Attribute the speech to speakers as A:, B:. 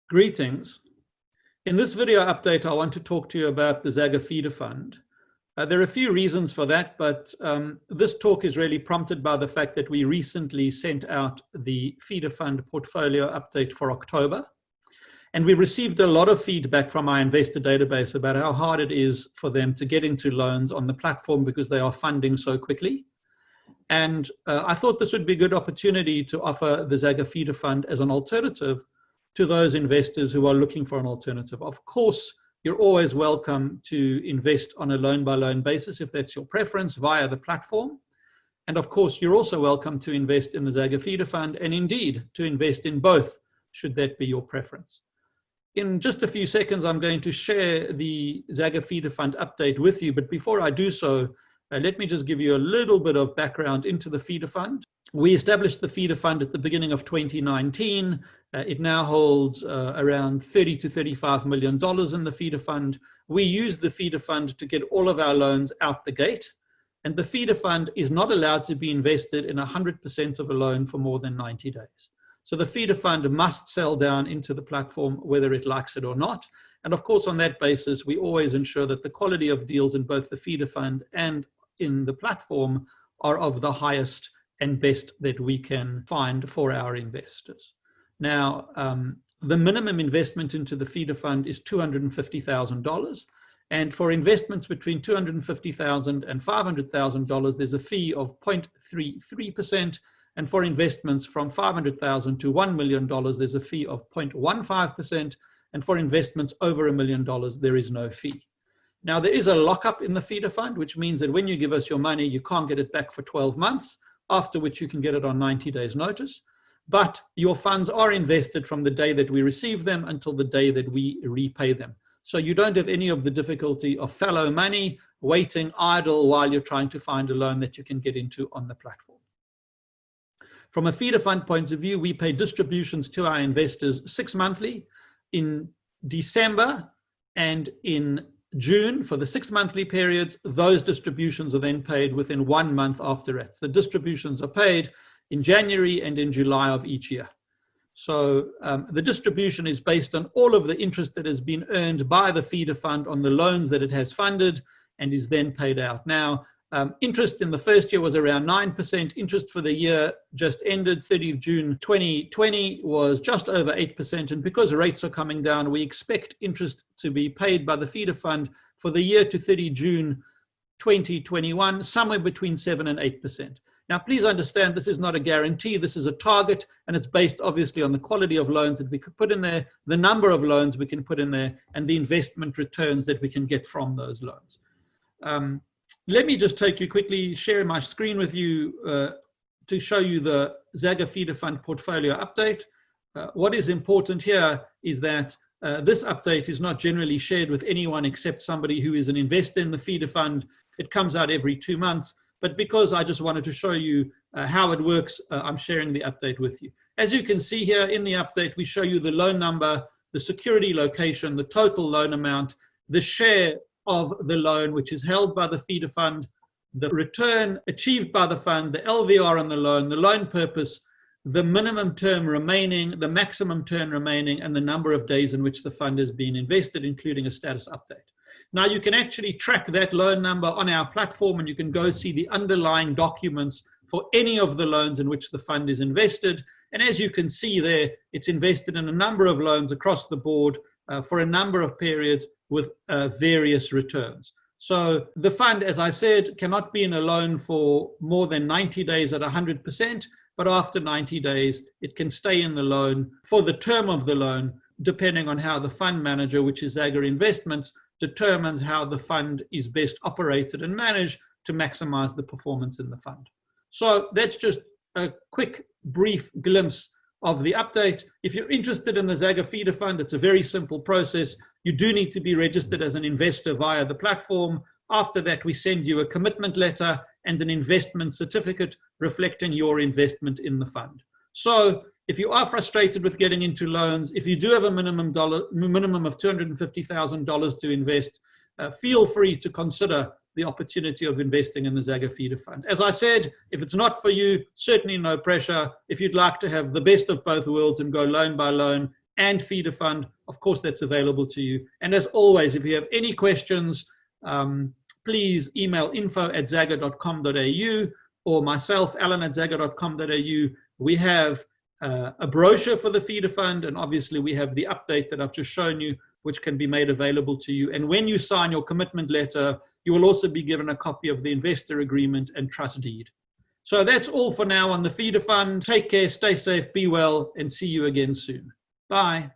A: Greetings. In this video update, I want to talk to you about the Zagga Feeder Fund. There are a few reasons for that, but this talk is really prompted by the fact that we recently sent out the Feeder Fund portfolio update for October. And we received a lot of feedback from our investor database about how hard it is for them to get into loans on the platform because they are funding so quickly. And I thought this would be a good opportunity to offer the Zagga Feeder Fund as an alternative to those investors who are looking for an alternative. Of course, you're always welcome to invest on a loan-by-loan basis if that's your preference via the platform. And of course, you're also welcome to invest in the Zagga Feeder Fund and indeed to invest in both, should that be your preference. In just a few seconds, I'm going to share the Zagga Feeder Fund update with you. But before I do so, let me just give you a little bit of background into the Feeder Fund. We established the Feeder Fund at the beginning of 2019. It now holds around $30 to $35 million in the Feeder Fund. We use the Feeder Fund to get all of our loans out the gate. And the Feeder Fund is not allowed to be invested in 100% of a loan for more than 90 days. So the Feeder Fund must sell down into the platform whether it likes it or not. And of course, on that basis, we always ensure that the quality of deals in both the Feeder Fund and in the platform are of the highest and best that we can find for our investors. Now, the minimum investment into the Feeder Fund is $250,000. And for investments between $250,000 and $500,000, there's a fee of 0.33%. And for investments from $500,000 to $1 million, there's a fee of 0.15%. And for investments over $1 million, there is no fee. Now, there is a lockup in the Feeder Fund, which means that when you give us your money, you can't get it back for 12 months, after which you can get it on 90 days notice. But your funds are invested from the day that we receive them until the day that we repay them. So you don't have any of the difficulty of fallow money waiting idle while you're trying to find a loan that you can get into on the platform. From a Feeder Fund point of view, we pay distributions to our investors 6 monthly in December and in June. For the 6 monthly periods, those distributions are then paid within 1 month after it. The distributions are paid in January and in July of each year. So the distribution is based on all of the interest that has been earned by the Feeder Fund on the loans that it has funded and is then paid out. Now, interest in the first year was around 9%. Interest for the year just ended, 30th June 2020, was just over 8%. And because rates are coming down, we expect interest to be paid by the Feeder Fund for the year to 30 June 2021, somewhere between 7 and 8%. Now, please understand, this is not a guarantee. This is a target, and it's based obviously on the quality of loans that we could put in there, the number of loans we can put in there, and the investment returns that we can get from those loans. Let me just take you quickly, share my screen with you to show you the Zagga Feeder Fund portfolio update. What is important here is that this update is not generally shared with anyone except somebody who is an investor in the Feeder Fund. It comes out every 2 months. But because I just wanted to show you how it works, I'm sharing the update with you. As you can see here in the update, we show you the loan number, the security location, the total loan amount, the share of the loan, which is held by the Feeder Fund, the return achieved by the fund, the LVR on the loan purpose, the minimum term remaining, the maximum term remaining, and the number of days in which the fund has been invested, including a status update. Now, you can actually track that loan number on our platform, and you can go see the underlying documents for any of the loans in which the fund is invested. And as you can see there, it's invested in a number of loans across the board for a number of periods with various returns. So the fund, as I said, cannot be in a loan for more than 90 days at 100%, but after 90 days, it can stay in the loan for the term of the loan, depending on how the fund manager, which is Zagga Investments, determines how the fund is best operated and managed to maximize the performance in the fund. So that's just a quick, brief glimpse of the update. If you're interested in the Zagga Feeder Fund, it's a very simple process. You do need to be registered as an investor via the platform. After that, we send you a commitment letter and an investment certificate reflecting your investment in the fund. So if you are frustrated with getting into loans, if you do have a minimum of $250,000 to invest, feel free to consider the opportunity of investing in the Zagga Feeder Fund. As I said, if it's not for you, certainly no pressure. If you'd like to have the best of both worlds and go loan by loan, and Feeder Fund. Of course, that's available to you. And as always, if you have any questions, please email info@zagga.com.au or myself, alan@zagga.com.au. We have a brochure for the Feeder Fund, and obviously we have the update that I've just shown you, which can be made available to you. And when you sign your commitment letter, you will also be given a copy of the investor agreement and trust deed. So that's all for now on the Feeder Fund. Take care, stay safe, be well, and see you again soon. Bye.